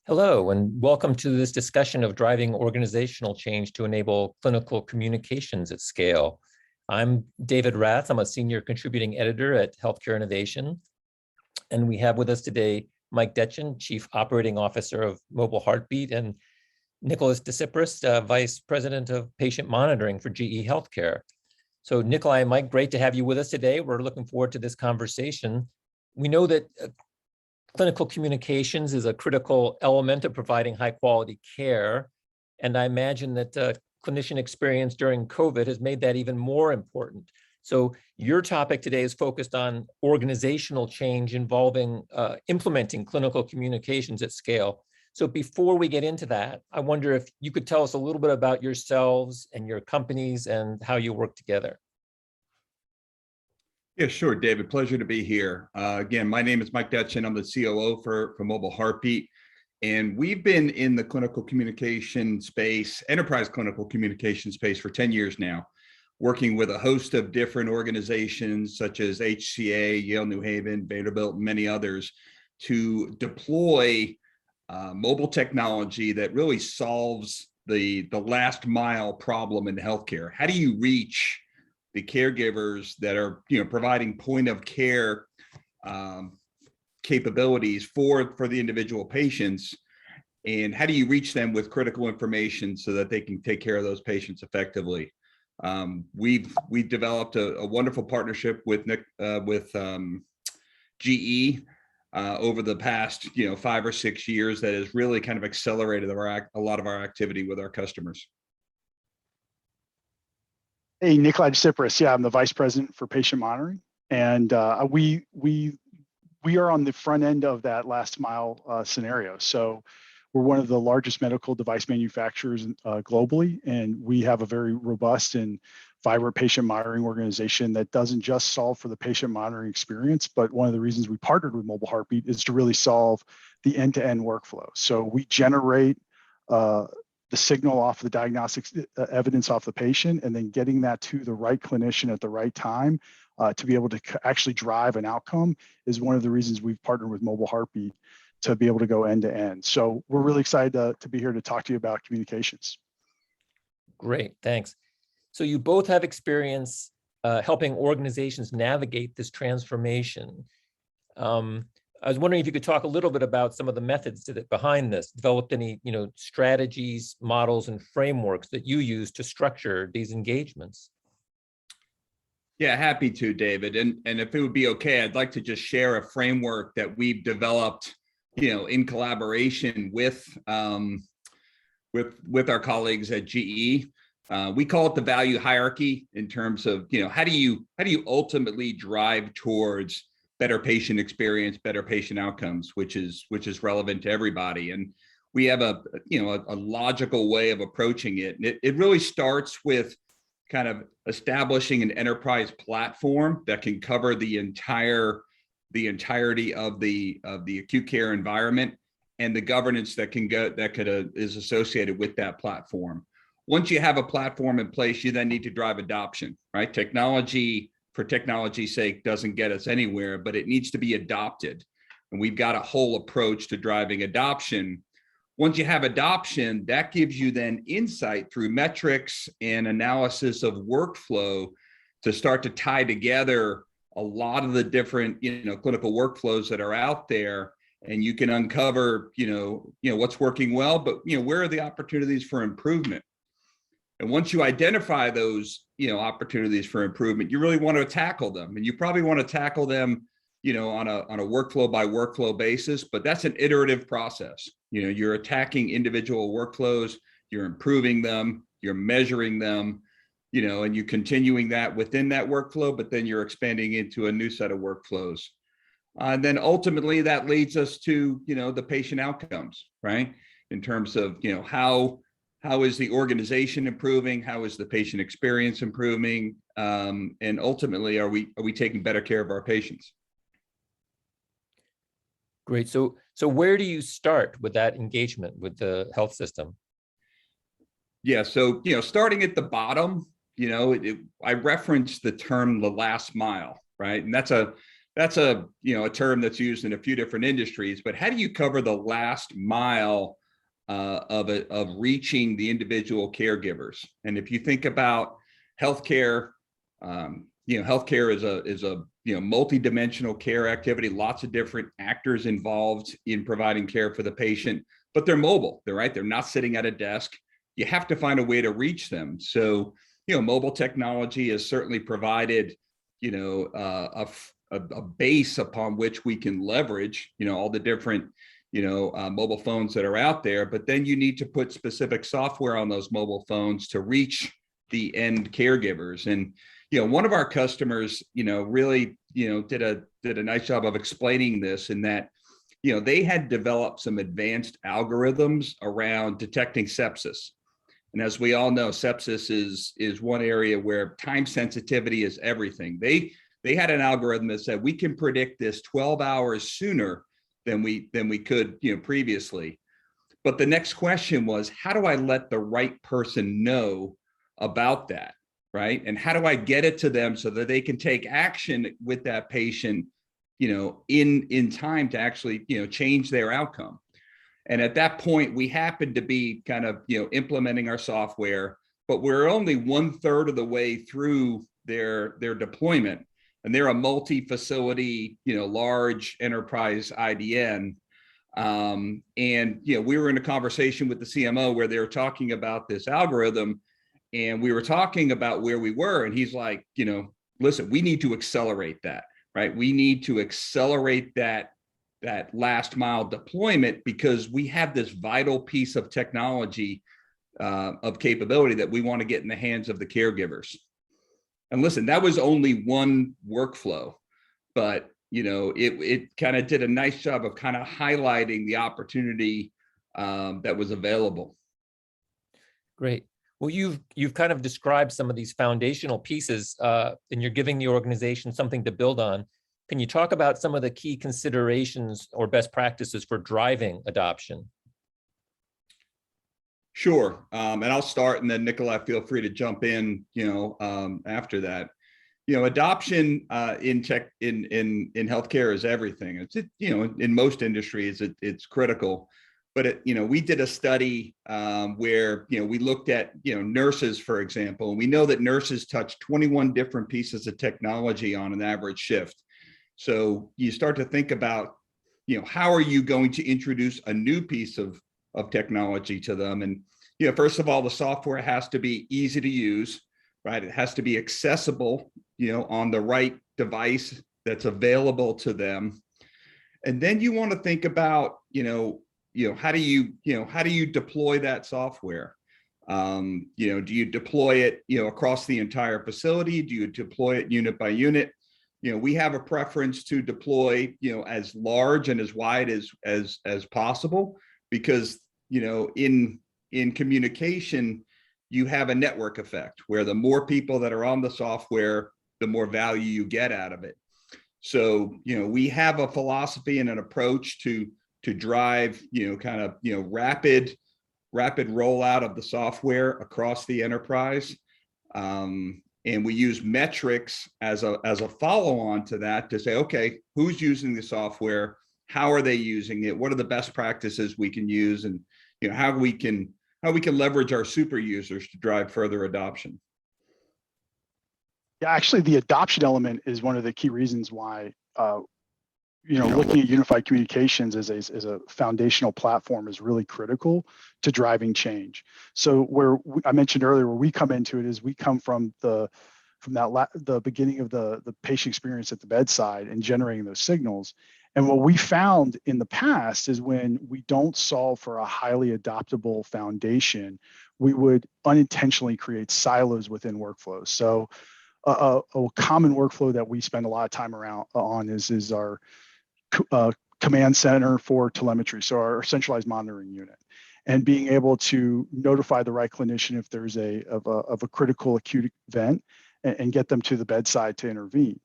Hello, and welcome to this discussion of driving organizational change to enable clinical communications at scale. I'm David Rath. I'm a senior contributing editor at Healthcare Innovation. And we have with us today Mike Detjen, Chief Operating Officer of Mobile Heartbeat, and Nicholas DeCipris, Vice President of Patient Monitoring for GE Healthcare. So Nikolai and Mike, great to have you with us today. We're looking forward to this conversation. We know that clinical communications is a critical element of providing high quality care. And I imagine that clinician experience during COVID has made that even more important. So your topic today is focused on organizational change involving implementing clinical communications at scale. So before we get into that, I wonder if you could tell us a little bit about yourselves and your companies and how you work together. Yeah, sure, David. Pleasure to be here. Again, my name is Mike Detjen. I'm the COO for Mobile Heartbeat. And we've been in the clinical communication space, enterprise clinical communication space for 10 years now, working with a host of different organizations such as HCA, Yale New Haven, Vanderbilt, and many others to deploy mobile technology that really solves the last mile problem in healthcare. How do you reach the caregivers that are providing point of care capabilities for the individual patients, and how do you reach them with critical information so that they can take care of those patients effectively? We've developed a wonderful partnership with GE over the past 5 or 6 years that has really kind of accelerated a lot of our activity with our customers. Hey, Nikolai DeCipris. Yeah, I'm the Vice President for Patient Monitoring, and we are on the front end of that last mile scenario. So we're one of the largest medical device manufacturers globally, and we have a very robust and vibrant patient monitoring organization that doesn't just solve for the patient monitoring experience, but one of the reasons we partnered with Mobile Heartbeat is to really solve the end-to-end workflow. So we generate the signal off the diagnostics evidence off the patient, and then getting that to the right clinician at the right time to be able to actually drive an outcome is one of the reasons we've partnered with Mobile Heartbeat to be able to go end to end. So we're really excited to be here to talk to you about communications. Great, thanks. So you both have experience helping organizations navigate this transformation. I was wondering if you could talk a little bit about some of the methods behind this, developed any strategies, models, and frameworks that you use to structure these engagements. Yeah, happy to, David. And if it would be okay, I'd like to just share a framework that we've developed, in collaboration with our colleagues at GE. We call it the value hierarchy in terms of, how do you ultimately drive towards better patient experience, better patient outcomes, which is relevant to everybody. And we have a logical way of approaching it. And it really starts with kind of establishing an enterprise platform that can cover the entirety of the acute care environment and the governance that is associated with that platform. Once you have a platform in place, you then need to drive adoption, right? Technology, for technology's sake, doesn't get us anywhere, but it needs to be adopted. And we've got a whole approach to driving adoption. Once you have adoption, that gives you then insight through metrics and analysis of workflow to start to tie together a lot of the different, clinical workflows that are out there. And you can uncover, what's working well, but, where are the opportunities for improvement? And once you identify those, opportunities for improvement, you really want to tackle them. And you probably want to tackle them, on a workflow by workflow basis, but that's an iterative process. You're attacking individual workflows, you're improving them, you're measuring them, and you're continuing that within that workflow, but then you're expanding into a new set of workflows. And then ultimately that leads us to, the patient outcomes, right? In terms of, how is the organization improving? How is the patient experience improving? And ultimately, are we taking better care of our patients? Great. So where do you start with that engagement with the health system? Yeah. So, starting at the bottom, I referenced the term the last mile, right? And that's a that's a, a term that's used in a few different industries, but how do you cover the last mile of reaching the individual caregivers? And if you think about healthcare, healthcare is a multi-dimensional care activity, lots of different actors involved in providing care for the patient, but they're mobile, they're not sitting at a desk. You have to find a way to reach them. So, mobile technology has certainly provided, a base upon which we can leverage, all the different, mobile phones that are out there, but then you need to put specific software on those mobile phones to reach the end caregivers. And, one of our customers, really, did a nice job of explaining this, in that, they had developed some advanced algorithms around detecting sepsis. And as we all know, sepsis is one area where time sensitivity is everything. They had an algorithm that said we can predict this 12 hours sooner than we could, previously. But the next question was, how do I let the right person know about that, right? And how do I get it to them so that they can take action with that patient, in time to actually, change their outcome? And at that point, we happened to be kind of, implementing our software, but we're only 1/3 of the way through their deployment. And they're a multi-facility, large enterprise IDN. And, we were in a conversation with the CMO where they were talking about this algorithm, and we were talking about where we were. And he's like, listen, we need to accelerate that, right? We need to accelerate that last mile deployment, because we have this vital piece of technology, of capability that we want to get in the hands of the caregivers. And listen, that was only one workflow, but it kind of did a nice job of kind of highlighting the opportunity that was available. Great. Well, you've kind of described some of these foundational pieces, and you're giving the organization something to build on. Can you talk about some of the key considerations or best practices for driving adoption? Sure. And I'll start, and then Nikolai, feel free to jump in, after that. Adoption in tech, in healthcare is everything. It's, in most industries, it's critical. But we did a study where we looked at nurses, for example, and we know that nurses touch 21 different pieces of technology on an average shift. So you start to think about how are you going to introduce a new piece of technology to them? And first of all, the software has to be easy to use, right? It has to be accessible, on the right device that's available to them. And then you want to think about how do you deploy that software? Do you deploy it across the entire facility? Do you deploy it unit by unit? We have a preference to deploy as large and as wide as possible, because in communication you have a network effect where the more people that are on the software, the more value you get out of it. So we have a philosophy and an approach to drive rapid rollout of the software across the enterprise. And we use metrics as a follow-on to that to say, okay, who's using the software? How are they using it? What are the best practices we can use? And how we can leverage our super users to drive further adoption. Yeah, actually, the adoption element is one of the key reasons why looking at unified communications as a foundational platform is really critical to driving change. So I mentioned earlier, where we come into it is we come from the beginning of the patient experience at the bedside and generating those signals. And what we found in the past is when we don't solve for a highly adoptable foundation, we would unintentionally create silos within workflows. So a common workflow that we spend a lot of time on is our command center for telemetry, so our centralized monitoring unit, and being able to notify the right clinician if there's a critical acute event, and get them to the bedside to intervene.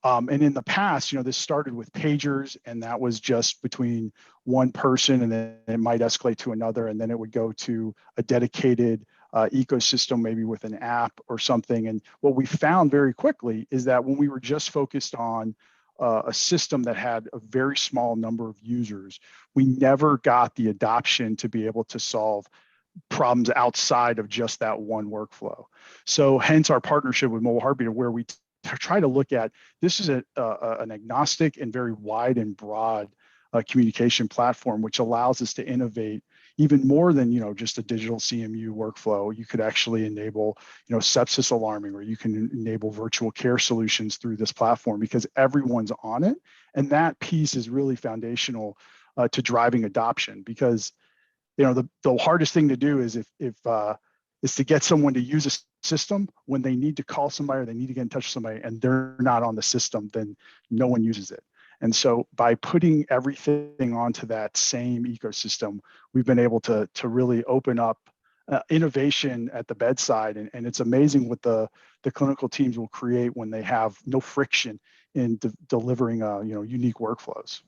And in the past, this started with pagers, and that was just between one person, and then it might escalate to another, and then it would go to a dedicated ecosystem, maybe with an app or something. And what we found very quickly is that when we were just focused on a system that had a very small number of users, we never got the adoption to be able to solve problems outside of just that one workflow. So hence our partnership with Mobile Heartbeat, where we try to look at this is an agnostic and very wide and broad communication platform, which allows us to innovate even more than just a digital CMU workflow. You could actually enable sepsis alarming, or you can enable virtual care solutions through this platform because everyone's on it, and that piece is really foundational to driving adoption. Because the hardest thing to do is is to get someone to use a system when they need to call somebody or they need to get in touch with somebody and they're not on the system, then no one uses it. And so by putting everything onto that same ecosystem, we've been able to really open up innovation at the bedside. And it's amazing what the clinical teams will create when they have no friction in delivering unique workflows.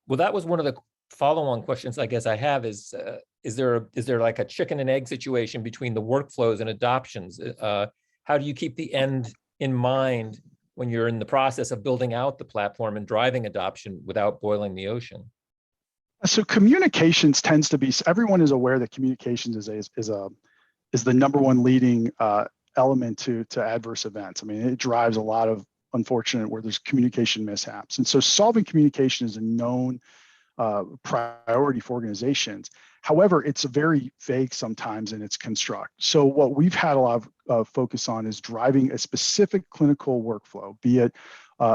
Well, that was one of the follow-on questions I guess I have is there like a chicken and egg situation between the workflows and adoptions? How do you keep the end in mind when you're in the process of building out the platform and driving adoption without boiling the ocean? So communications tends to be, everyone is aware that communications is the number one leading element to adverse events. I mean, it drives a lot of unfortunate where there's communication mishaps. And so solving communication is a known priority for organizations. However, it's very vague sometimes in its construct. So what we've had a lot of focus on is driving a specific clinical workflow, be it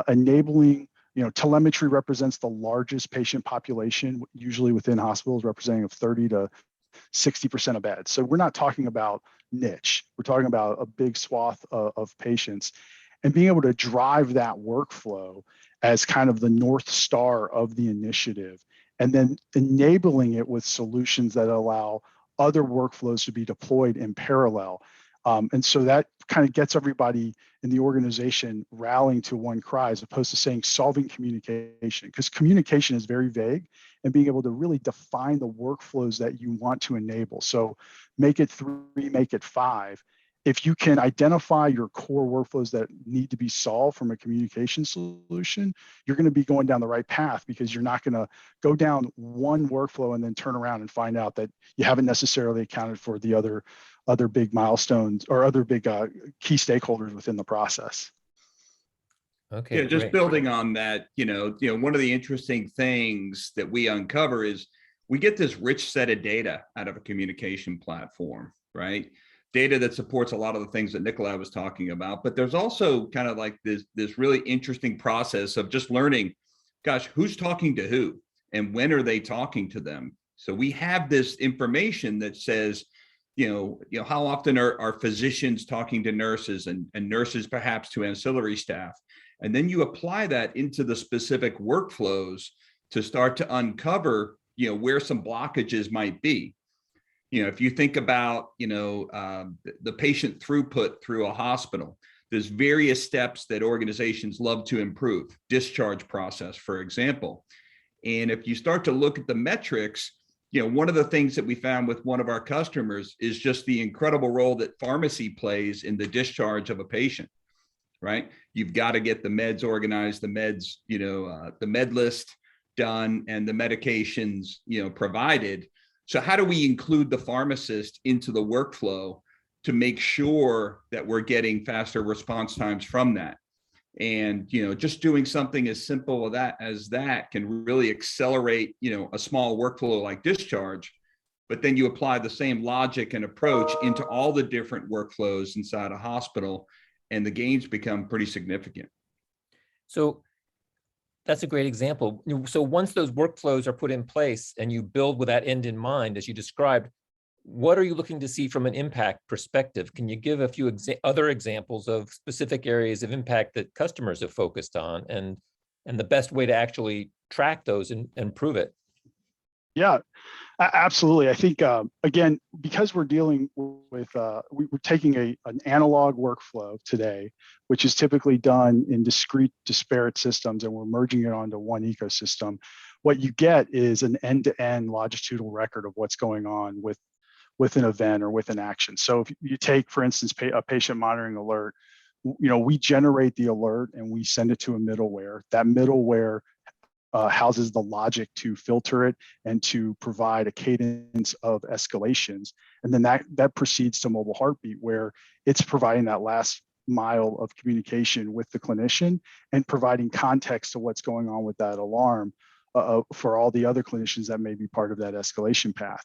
enabling, telemetry represents the largest patient population, usually within hospitals, representing of 30 to 60% of beds. So we're not talking about niche, we're talking about a big swath of patients, and being able to drive that workflow as kind of the North Star of the initiative, and then enabling it with solutions that allow other workflows to be deployed in parallel. And so that kind of gets everybody in the organization rallying to one cry, as opposed to saying solving communication, because communication is very vague, and being able to really define the workflows that you want to enable. So make it 3, make it 5. If you can identify your core workflows that need to be solved from a communication solution, you're going to be going down the right path, because you're not going to go down one workflow and then turn around and find out that you haven't necessarily accounted for the other big milestones or other big key stakeholders within the process. Okay, Yeah, just great. building on that, one of the interesting things that we uncover is we get this rich set of data out of a communication platform, right? Data that supports a lot of the things that Nikolai was talking about, but there's also kind of like this really interesting process of just learning, gosh, who's talking to who and when are they talking to them? So we have this information that says, how often are physicians talking to nurses and nurses perhaps to ancillary staff? And then you apply that into the specific workflows to start to uncover, where some blockages might be. If you think about, the patient throughput through a hospital, there's various steps that organizations love to improve. Discharge process, for example. And if you start to look at the metrics, one of the things that we found with one of our customers is just the incredible role that pharmacy plays in the discharge of a patient, right? You've got to get the meds organized, the meds, the med list done, and the medications, provided. So how do we include the pharmacist into the workflow to make sure that we're getting faster response times from that? And, just doing something as simple as that can really accelerate, a small workflow like discharge, but then you apply the same logic and approach into all the different workflows inside a hospital, and the gains become pretty significant. So that's a great example. So once those workflows are put in place and you build with that end in mind, as you described, what are you looking to see from an impact perspective? Can you give a few other examples of specific areas of impact that customers have focused on, and the best way to actually track those and prove it? Yeah, absolutely. I think, again, because we're dealing with, we're taking an analog workflow today, which is typically done in discrete, disparate systems, and we're merging it onto one ecosystem. What you get is an end-to-end longitudinal record of what's going on with an event or with an action. So if you take, for instance, a patient monitoring alert, we generate the alert and we send it to a middleware. That middleware houses the logic to filter it and to provide a cadence of escalations. And then that proceeds to mobile heartbeat, where it's providing that last mile of communication with the clinician and providing context to what's going on with that alarm for all the other clinicians that may be part of that escalation path.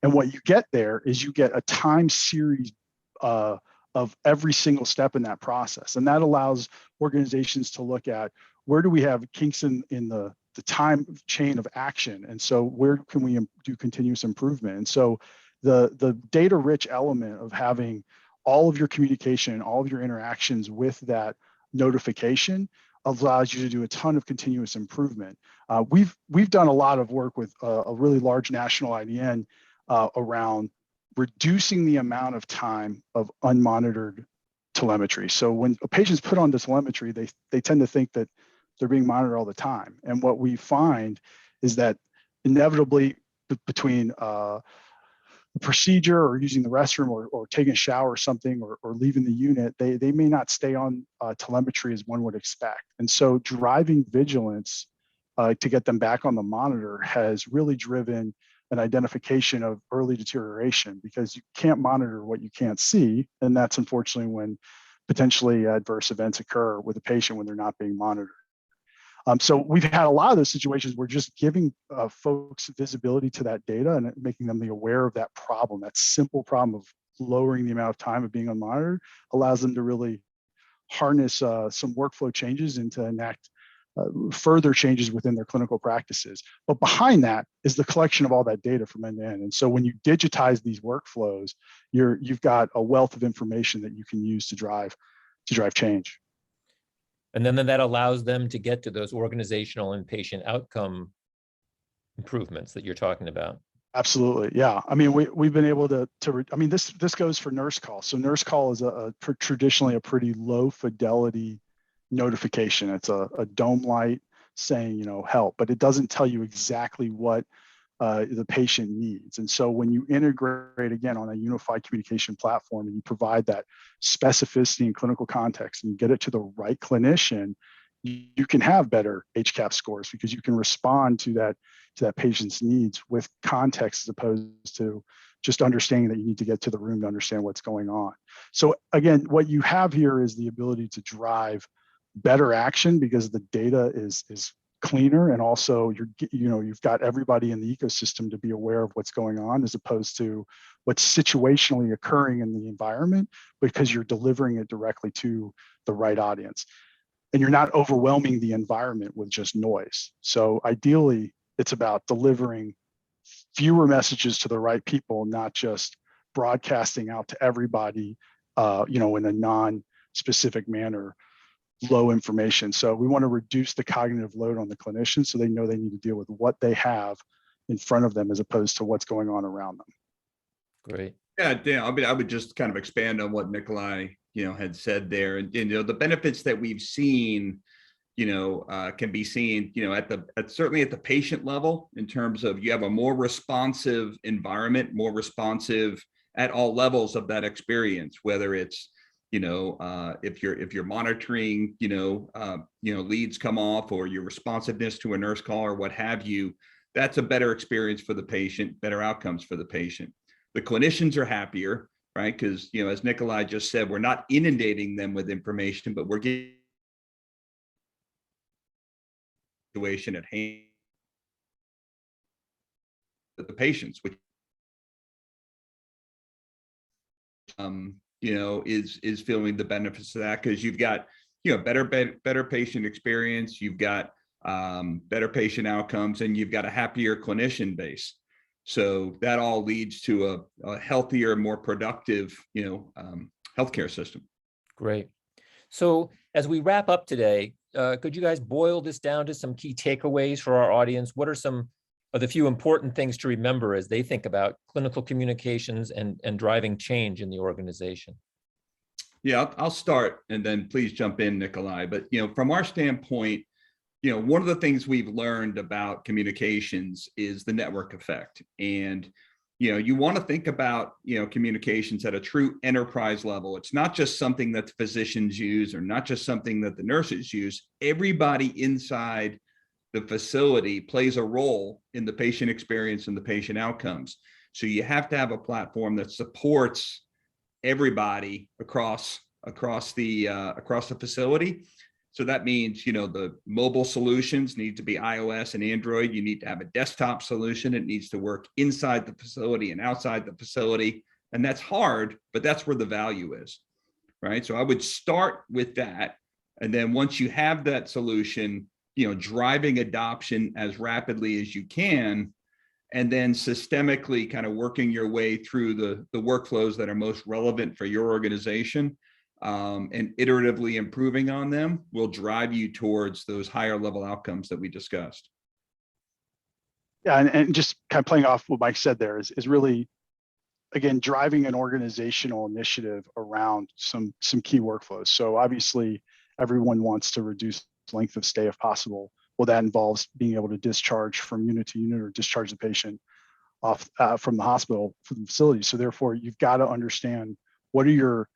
And what you get there is you get a time series of every single step in that process. And that allows organizations to look at, where do we have kinks in the time chain of action? And so where can we do continuous improvement? And so the data rich element of having all of your communication, all of your interactions with that notification allows you to do a ton of continuous improvement. We've done a lot of work with a really large national IDN around reducing the amount of time of unmonitored telemetry. So when a patient's put on telemetry, they tend to think that they're being monitored all the time. And what we find is that inevitably between a procedure or using the restroom or taking a shower or something or leaving the unit, they may not stay on telemetry as one would expect. And so driving vigilance to get them back on the monitor has really driven an identification of early deterioration, because you can't monitor what you can't see. And that's unfortunately when potentially adverse events occur with a patient when they're not being monitored. So we've had a lot of those situations where just giving folks visibility to that data and making them aware of that problem, that simple problem of lowering the amount of time of being unmonitored, allows them to really harness some workflow changes and to enact further changes within their clinical practices. But behind that is the collection of all that data from end to end. And so when you digitize these workflows, you've got a wealth of information that you can use to drive change. And then that allows them to get to those organizational and patient outcome improvements that you're talking about. Absolutely, yeah. I mean, we've been able to. I mean, this goes for nurse call. So nurse call is traditionally a pretty low fidelity notification. It's a dome light saying, help, but it doesn't tell you exactly what the patient needs. And so when you integrate again on a unified communication platform and you provide that specificity and clinical context and you get it to the right clinician, you can have better HCAHPS scores because you can respond to that patient's needs with context as opposed to just understanding that you need to get to the room to understand what's going on. So again, what you have here is the ability to drive better action because the data is cleaner, and also you've got everybody in the ecosystem to be aware of what's going on as opposed to what's situationally occurring in the environment, because you're delivering it directly to the right audience and you're not overwhelming the environment with just noise. So ideally it's about delivering fewer messages to the right people, not just broadcasting out to everybody in a non-specific manner, low information. So we want to reduce the cognitive load on the clinicians so they know they need to deal with what they have in front of them as opposed to what's going on around them. Great. Yeah, Dan, I would just kind of expand on what Nikolai, had said there. And, the benefits that we've seen, can be seen, certainly at the patient level in terms of you have a more responsive environment, more responsive at all levels of that experience, whether it's if you're monitoring, leads come off or your responsiveness to a nurse call or what have you, that's a better experience for the patient, better outcomes for the patient. The clinicians are happier, right? Because, as Nikolai just said, we're not inundating them with information, but we're getting situation at hand with the patients, which is feeling the benefits of that, because you've got, better patient experience, you've got better patient outcomes, and you've got a happier clinician base. So that all leads to a healthier, more productive, healthcare system. Great. So as we wrap up today, could you guys boil this down to some key takeaways for our audience? What are some of the few important things to remember as they think about clinical communications and driving change in the organization? Yeah, I'll start and then please jump in, Nikolai. But, from our standpoint, one of the things we've learned about communications is the network effect. And, you want to think about, communications at a true enterprise level. It's not just something that the physicians use or not just something that the nurses use. Everybody inside the facility plays a role in the patient experience and the patient outcomes. So you have to have a platform that supports everybody across the facility. So that means, the mobile solutions need to be iOS and Android. You need to have a desktop solution. It needs to work inside the facility and outside the facility. And that's hard, but that's where the value is, right? So I would start with that. And then once you have that solution, driving adoption as rapidly as you can, and then systemically kind of working your way through the workflows that are most relevant for your organization, and iteratively improving on them will drive you towards those higher level outcomes that we discussed. Yeah, and just kind of playing off what Mike said there is really, again, driving an organizational initiative around some key workflows. So obviously, everyone wants to reduce length of stay if possible. Well, that involves being able to discharge from unit to unit or discharge the patient off from the hospital, from the facility. So therefore, you've got to understand what are your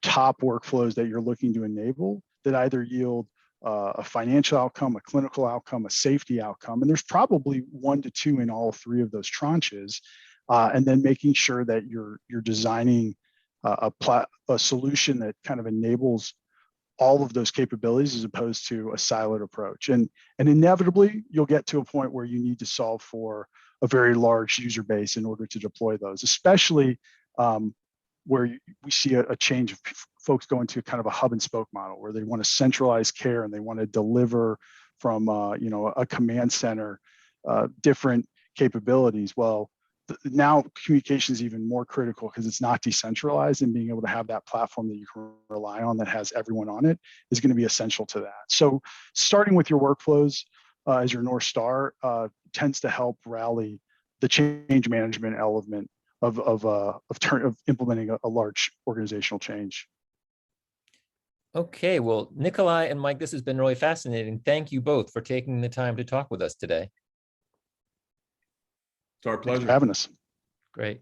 top workflows that you're looking to enable that either yield a financial outcome, a clinical outcome, a safety outcome. And there's probably 1 to 2 in all 3 of those tranches. And then making sure that you're designing a solution that kind of enables all of those capabilities as opposed to a siloed approach. And inevitably, you'll get to a point where you need to solve for a very large user base in order to deploy those, especially where we see a change of folks going to kind of a hub and spoke model where they want to centralize care and they want to deliver from a command center different capabilities. Well, now communication is even more critical because it's not decentralized, and being able to have that platform that you can rely on that has everyone on it is going to be essential to that. So starting with your workflows as your North Star tends to help rally the change management element of implementing a large organizational change. Okay, well, Nikolai and Mike, this has been really fascinating. Thank you both for taking the time to talk with us today. It's our pleasure. Thanks for having us. Great.